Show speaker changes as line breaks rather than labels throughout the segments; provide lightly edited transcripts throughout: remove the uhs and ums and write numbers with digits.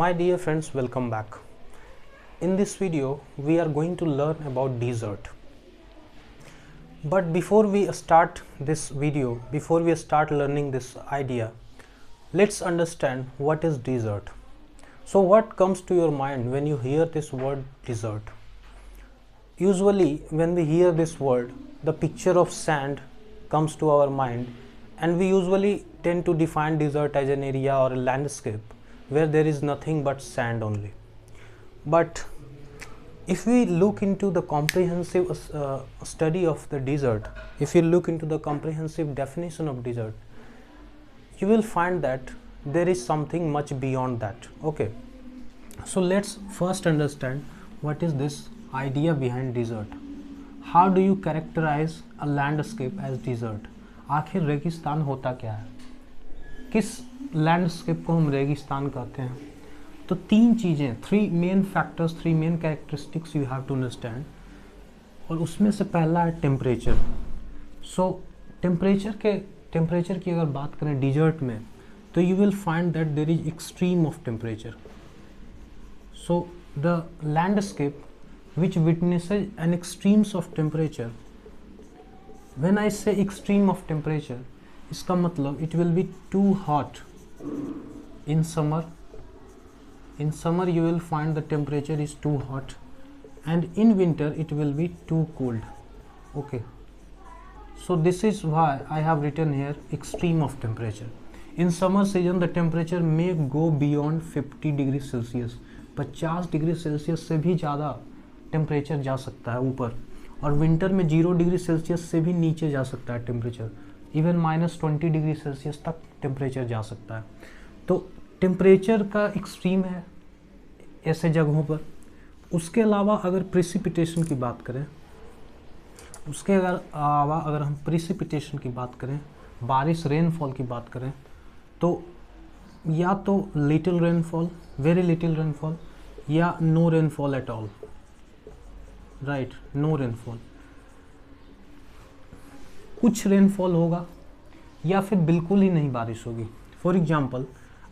My dear friends, welcome back. In this video, we are going to learn about desert. But before we start this video, before we start learning this idea, let's understand what is desert. So what comes to your mind when you hear this word desert? Usually when we hear this word, the picture of sand comes to our mind, and we usually tend to define desert as an area or a landscape where there is nothing but sand only. But if we look into the comprehensive study of the desert, if you look into the comprehensive definition of desert, you will find that there is something much beyond that. Okay, so let's first understand what is this idea behind desert. How do you characterize a landscape as desert? आखिर रेगिस्तान होता क्या है, किस landscape को हम रेगिस्तान कहते हैं? तो तीन चीज़ें, three main factors, three main characteristics you have to understand, और उसमें से पहला है टेम्परेचर. सो टेम्परेचर की अगर बात करें डिजर्ट में, तो you will find that there is extreme of temperature. So the landscape which witnesses an extremes of temperature. When I say extreme of temperature, इसका मतलब it will be too hot in summer. In summer you will find the temperature is too hot, and in winter it will be too cold. Okay, so this is why I have written here extreme of temperature. In summer season the temperature may go beyond 50 degree Celsius. 50 degree Celsius से भी ज़्यादा temperature जा सकता है ऊपर, और winter में 0 degree Celsius से भी नीचे जा सकता है टेम्परेचर, इवन -20 डिग्री सेल्सियस तक टेम्परेचर जा सकता है. तो टेम्परेचर का एक्सट्रीम है ऐसे जगहों पर. उसके अलावा अगर प्रेसिपिटेशन की बात करें, अगर हम प्रेसिपिटेशन की बात करें, बारिश रेनफॉल की बात करें, तो या तो little rainfall, very little rainfall, या no rainfall at all. Right, no rainfall. कुछ रेनफॉल होगा या फिर बिल्कुल ही नहीं बारिश होगी. फॉर एग्जांपल,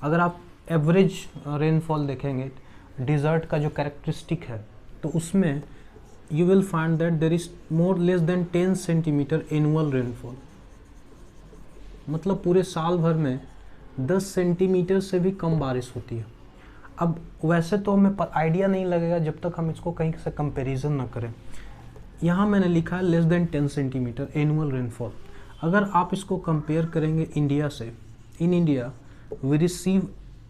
अगर आप एवरेज रेनफॉल देखेंगे डिज़र्ट का जो कैरेक्टरिस्टिक है, तो उसमें you will find that there is more less than 10 centimetre annual rainfall. मतलब पूरे साल भर में 10 सेंटीमीटर से भी कम बारिश होती है. अब वैसे तो हमें आइडिया नहीं लगेगा जब तक हम इसको कहीं से कंपैरिजन ना करें. यहाँ मैंने लिखा है less than 10 centimetre annual rainfall. अगर आप इसको कंपेयर करेंगे इंडिया से, in India we receive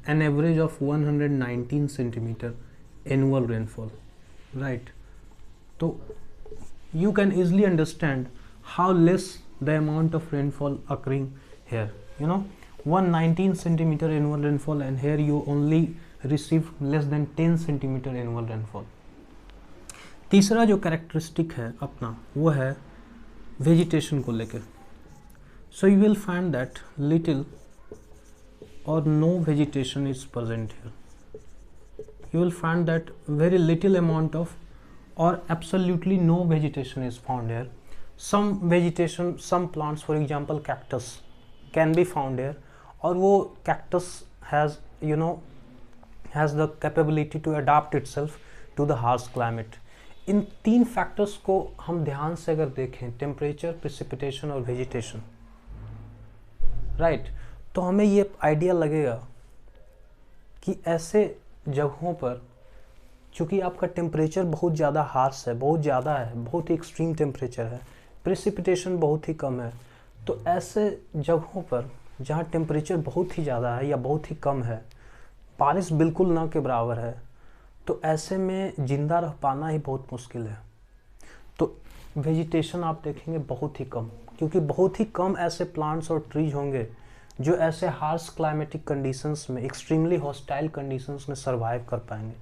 an average of 119 centimetre annual rainfall. Right, तो you can easily understand how less the amount of rainfall occurring here. 119 centimeter annual rainfall, and here you only receive less than 10 centimeter annual rainfall. तीसरा जो characteristic है अपना, वो है vegetation को लेकर. So you will find that little or no vegetation is present here. You will find that very little amount of or absolutely no vegetation is found here. Some vegetation, some plants, for example cactus, can be found here, और वो cactus has the capability to adapt itself to the harsh climate. इन तीन factors को हम ध्यान से अगर देखें, temperature, precipitation और वेजिटेशन, राइट, तो हमें ये आइडिया लगेगा कि ऐसे जगहों पर चूँकि आपका टेम्परेचर बहुत ज़्यादा हार्श है, बहुत ज़्यादा है, बहुत ही एक्सट्रीम टेम्परेचर है, प्रेसिपिटेशन बहुत ही कम है, तो ऐसे जगहों पर जहाँ टेम्परेचर बहुत ही ज़्यादा है या बहुत ही कम है, बारिश बिल्कुल ना के बराबर है, तो ऐसे में ज़िंदा रह पाना ही बहुत मुश्किल है. तो वेजिटेशन आप देखेंगे बहुत ही कम, क्योंकि बहुत ही कम ऐसे प्लांट्स और ट्रीज होंगे जो ऐसे हार्श क्लाइमेटिक कंडीशंस में, एक्सट्रीमली हॉस्टाइल कंडीशंस में सर्वाइव कर पाएंगे.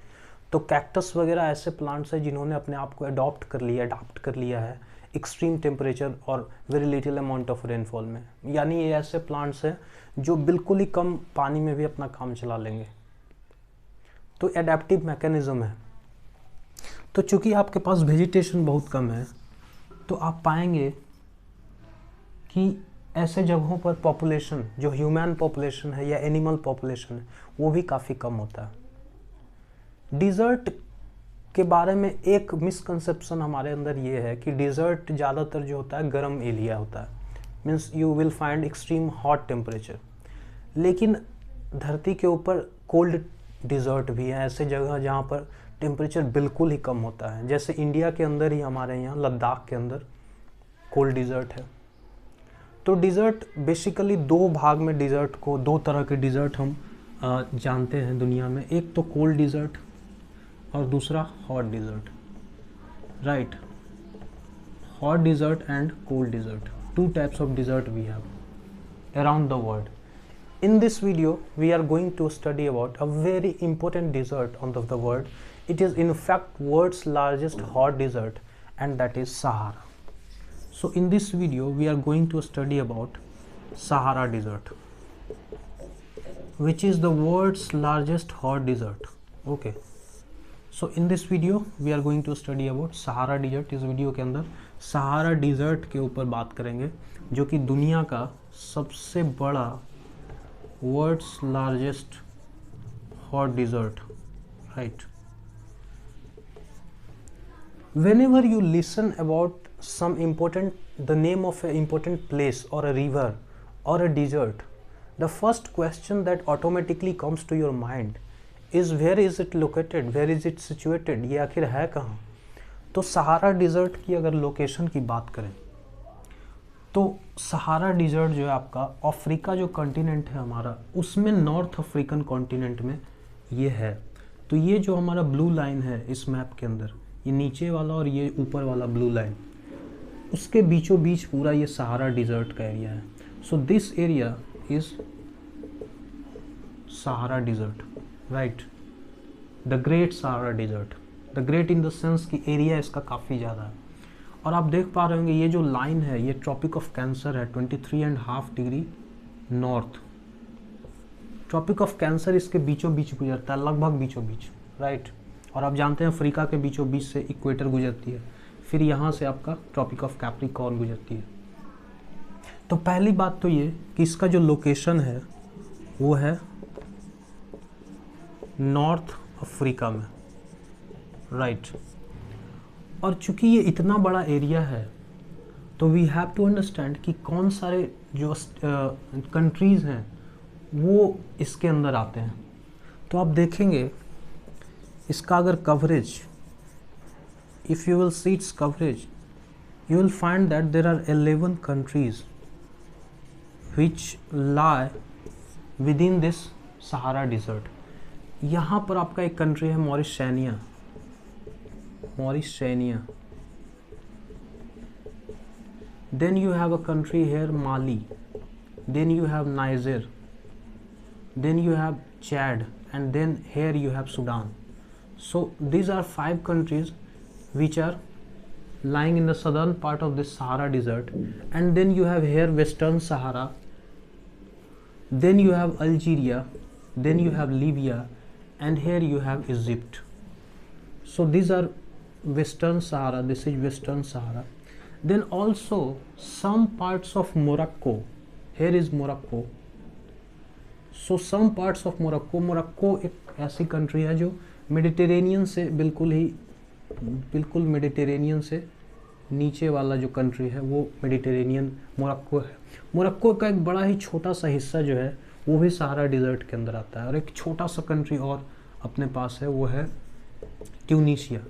तो कैक्टस वगैरह ऐसे प्लांट्स हैं जिन्होंने अपने आप को अडॉप्ट कर लिया है एक्सट्रीम टेम्परेचर और very little amount of rainfall में. यानी ये ऐसे प्लांट्स हैं जो बिल्कुल ही कम पानी में भी अपना काम चला लेंगे. तो एडेप्टिव मैकेनिज्म है. तो चूँकि आपके पास वेजिटेशन बहुत कम है, तो आप पाएंगे कि ऐसे जगहों पर पॉपुलेशन, जो ह्यूमन पॉपुलेशन है या एनिमल पॉपुलेशन है, वो भी काफ़ी कम होता है. डिज़र्ट के बारे में एक मिसकंसेप्शन हमारे अंदर ये है कि डिज़र्ट ज़्यादातर जो होता है गर्म एरिया होता है, means you will find extreme hot temperature. लेकिन धरती के ऊपर कोल्ड डिज़र्ट भी है, ऐसे जगह जहाँ पर टेम्परेचर बिल्कुल ही कम होता है, जैसे इंडिया के अंदर ही हमारे यहाँ लद्दाख के अंदर कोल्ड डिज़र्ट है। तो डिज़र्ट बेसिकली दो भाग में डिज़र्ट को, दो तरह के डिज़र्ट हम जानते हैं दुनिया में, एक तो कोल्ड डिज़र्ट और दूसरा hot desert, right. Hot desert and cold desert, two types of desert we have around the world. In this video we are going to study about a very important desert on the world. It is in fact world's largest hot desert, and that is Sahara. So in this video we are going to study about Sahara desert, which is the world's largest hot desert. Okay, so in this video we are going to study about Sahara desert. इस video के अंदर सहारा dessert के ऊपर बात करेंगे, जो कि दुनिया का सबसे बड़ा world's largest hot desert, right. whenever you listen about some important, the name of an important place or a river or a desert, the first question that automatically comes to your mind is where is it located, where is it situated, ये आखिर है कहाँ। तो सहारा dessert की अगर location की बात करें तो सहारा डिज़र्ट जो है आपका अफ्रीका जो कॉन्टिनेंट है हमारा, उसमें नॉर्थ अफ्रीकन कॉन्टिनेंट में ये है। तो ये जो हमारा ब्लू लाइन है इस मैप के अंदर, ये नीचे वाला और ये ऊपर वाला ब्लू लाइन, उसके बीचों बीच पूरा ये सहारा डिज़र्ट का एरिया है। So this area is Sahara desert, right, the great Sahara desert. The great in the sense कि एरिया इसका काफ़ी ज़्यादा है। और आप देख पा रहे होंगे ये जो लाइन है ये ट्रॉपिक ऑफ कैंसर है, 23.5 degree north. Tropic of cancer इसके बीचों बीच गुजरता है, लगभग बीचों बीच, राइट। और आप जानते हैं अफ्रीका के बीचों बीच से इक्वेटर गुजरती है, फिर यहाँ से आपका ट्रॉपिक ऑफ कैप्रिकॉर्न गुजरती है। तो पहली बात तो ये कि इसका जो लोकेशन है वो है नॉर्थ अफ्रीका में, राइट। और चूंकि ये इतना बड़ा एरिया है तो वी हैव टू अंडरस्टैंड कि कौन सारे जो कंट्रीज़ हैं वो इसके अंदर आते हैं। तो आप देखेंगे इसका अगर coverage, if you will see its coverage, you will find that there are 11 countries which lie within this Sahara desert. यहाँ पर आपका एक कंट्री है मॉरिशनिया, then you have a country here Mali, then you have Niger, then you have Chad, and then here you have Sudan. So these are 5 countries which are lying in the southern part of this Sahara desert, and then you have here Western Sahara, then you have Algeria, then you have Libya, and here you have Egypt. So these are Western Sahara, this is Western Sahara. Then also some parts of Morocco, here is Morocco. So some parts of Morocco, Morocco एक ऐसी country है जो Mediterranean से बिल्कुल Mediterranean से नीचे वाला जो कंट्री है वो मेडिटेरेनियन मोरक्को है। मोरक्को का एक बड़ा ही छोटा सा हिस्सा जो है वो भी सहारा डिज़र्ट के अंदर आता है। और एक छोटा सा कंट्री और अपने पास है, वो है Tunisia.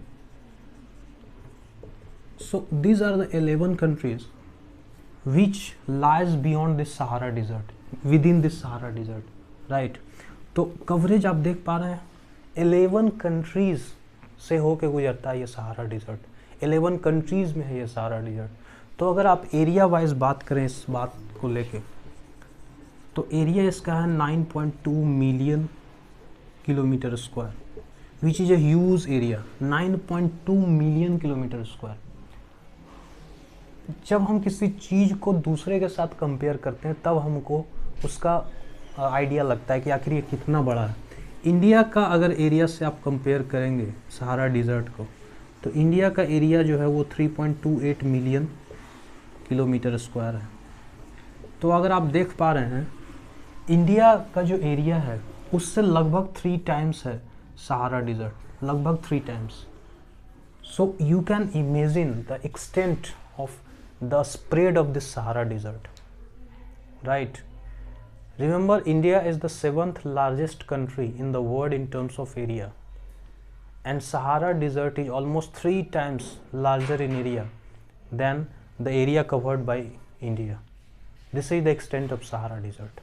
So these are the 11 countries which lies beyond this Sahara desert, within this Sahara desert, right? तो कवरेज आप देख पा रहे हैं 11 कंट्रीज से होके गुजरता है ये सहारा डिज़र्ट। 11 कंट्रीज में है ये सहारा डिज़र्ट। तो अगर आप एरिया वाइज बात करें इस बात को लेके, तो एरिया इसका है 9.2 million kilometre square, which is a huge area. 9.2 million kilometre square. जब हम किसी चीज़ को दूसरे के साथ कंपेयर करते हैं तब हमको उसका आइडिया लगता है कि आखिर ये कितना बड़ा है। इंडिया का अगर एरिया से आप कंपेयर करेंगे सहारा डिज़र्ट को, तो इंडिया का एरिया जो है वो 3.28 मिलियन किलोमीटर स्क्वायर है। तो अगर आप देख पा रहे हैं इंडिया का जो एरिया है उससे लगभग 3 टाइम्स है सहारा डिज़र्ट। लगभग 3 times. So you can imagine the extent of the spread of this Sahara Desert, right? Remember, India is the 7th largest country in the world in terms of area, and Sahara Desert is almost 3 times larger in area than the area covered by India. This is the extent of Sahara Desert.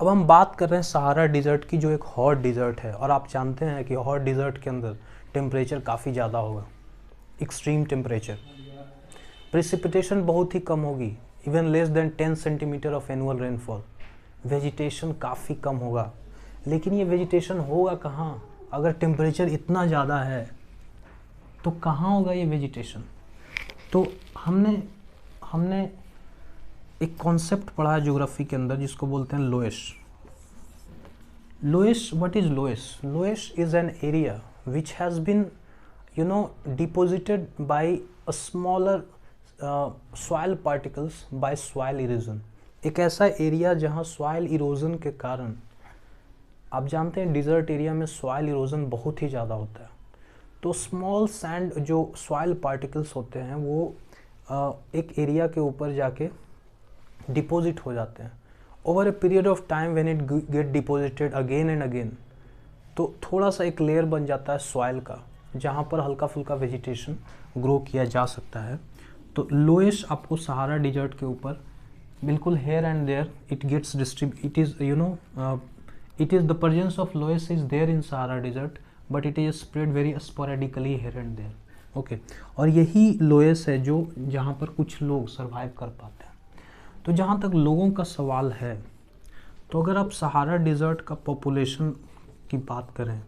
अब हम बात कर रहे हैं सहारा dessert की, जो एक hot dessert है, और आप जानते हैं कि हॉट डिज़र्ट के अंदर टेम्परेचर काफ़ी ज़्यादा होगा, एक्सट्रीम टेम्परेचर, प्रेसिपिटेशन बहुत ही कम होगी, even less than 10 centimetre of annual rainfall, vegetation काफ़ी कम होगा. लेकिन ये वेजिटेशन होगा कहाँ? अगर टेम्परेचर इतना ज़्यादा है तो कहाँ होगा ये वेजिटेशन? तो हमने एक कॉन्सेप्ट पढ़ा है ज्योग्राफी के अंदर जिसको बोलते हैं loess. Loess, what is loess? Loess is an area which has been deposited by a smaller soil particles by soil erosion. एक ऐसा एरिया जहाँ सॉइल इरोजन के कारण, आप जानते हैं डिज़र्ट एरिया में सॉइल इरोजन बहुत ही ज़्यादा होता है, तो स्मॉल सैंड जो सॉइल पार्टिकल्स होते हैं वो एक एरिया के ऊपर जाके डिपॉजिट हो जाते हैं. Over a period of time when it get deposited again and again, तो थोड़ा सा एक लेयर बन जाता है सॉइल का, जहाँ पर हल्का फुल्का वेजिटेशन ग्रो किया जा सकता है. तो लोएश आपको सहारा डिजर्ट के ऊपर बिल्कुल here and there it gets it is it is the presence of loess is there in Sahara desert, but it is spread very sporadically here and there. Okay, और यही Loesch है जो जहाँ पर कुछ लोग सर्वाइव कर पाते हैं. तो जहाँ तक लोगों का सवाल है, तो अगर आप सहारा डिजर्ट का पॉपुलेशन की बात करें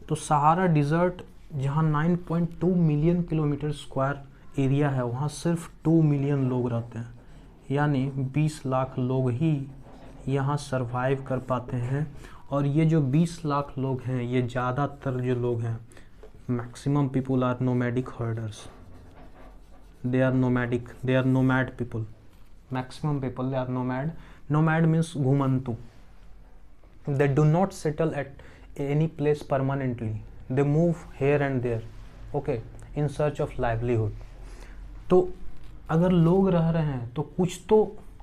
तो सहारा डिज़र्ट जहाँ 9.2 मिलियन किलोमीटर स्क्वायर एरिया है, वहाँ सिर्फ 2 मिलियन लोग रहते हैं, यानी 20 लाख लोग ही यहाँ सरवाइव कर पाते हैं. और ये जो 20 लाख लोग हैं, ये ज़्यादातर जो लोग हैं, maximum people are nomadic herders, they are nomad people, maximum people they are nomad. Nomad means घुमंतु. They do not settle at any place permanently. They move here and there, okay, in search of livelihood. तो अगर लोग रह रहे हैं तो कुछ तो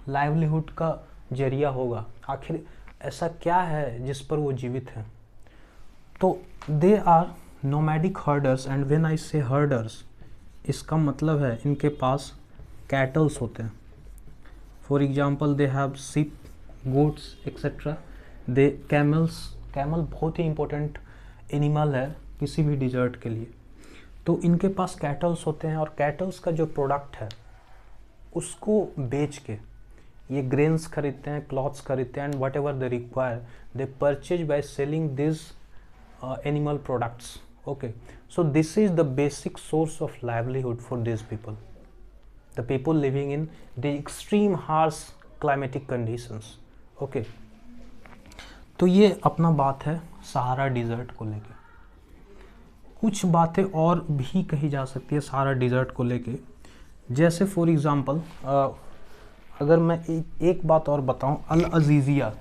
लाइवलीहुड का जरिया होगा. आखिर ऐसा क्या है जिस पर वो जीवित हैं? तो they are nomadic herders, and when I say herders, इसका मतलब है इनके पास कैटल्स होते हैं. For example they have ship, goats etcetera. They camel बहुत ही इम्पोर्टेंट एनिमल है किसी भी डिजर्ट के लिए. तो इनके पास कैटल्स होते हैं, और कैटल्स का जो प्रोडक्ट है उसको बेच के ये ग्रेन्स खरीदते हैं, क्लॉथ्स खरीदते हैं, and what ever they require they purchase by selling this animal products. Okay, so this is the basic source of livelihood for this people, the people living in the extreme harsh climatic conditions. Okay, तो ये अपना बात है सहारा dessert को लेके. कुछ बातें और भी कही जा सकती है सहारा डिज़र्ट को लेके, जैसे फॉर एग्ज़ाम्पल अगर मैं एक बात और बताऊं, Al Aziziyah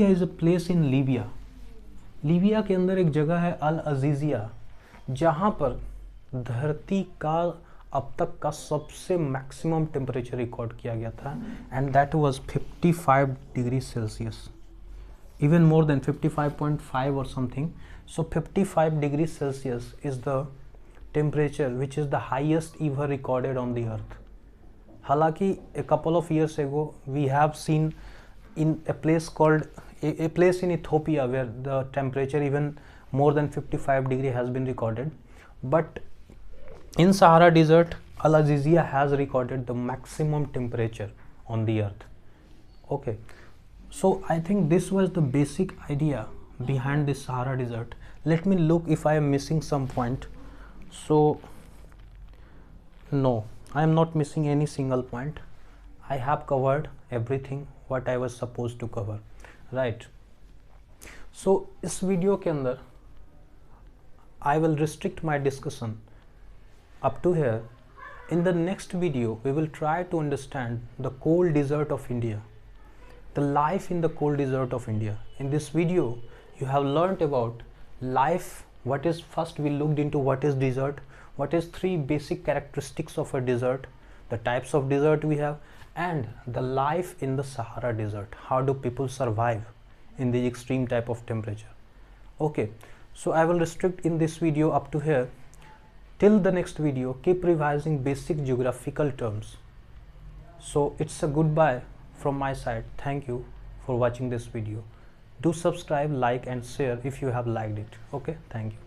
is a place in Libya. Libya के अंदर एक जगह है अल अजीज़िया, जहाँ पर धरती का अब तक का सबसे मैक्सिमम टेम्परेचर रिकॉर्ड किया गया था, and that was 55 degree Celsius, even more than 55.5 or something. So 55 degree Celsius is the temperature which is the highest ever recorded on the earth. हालांकि a couple of years ago we have seen in a place called a place in Ethiopia where the temperature even more than 55 degree has been recorded, but in Sahara Desert, Al Azizia has recorded the maximum temperature on the earth. Okay, so I think this was the basic idea behind this Sahara Desert. Let me look if I am missing some point. So no, I am not missing any single point. I have covered everything what I was supposed to cover, right? So इस video के अंदर I will restrict my discussion up to here, In the next video, we will try to understand the cold desert of India, the life in the cold desert of India. In this video, you have learnt about life. What is first we looked into what is desert, what is three basic characteristics of a desert, the types of desert we have, and the life in the Sahara desert. How do people survive in the extreme type of temperature? Okay, so I will restrict in this video up to here. Till the next video, keep revising basic geographical terms. So it's a goodbye from my side. Thank you for watching this video. Do subscribe, like and share if you have liked it. Okay, thank you.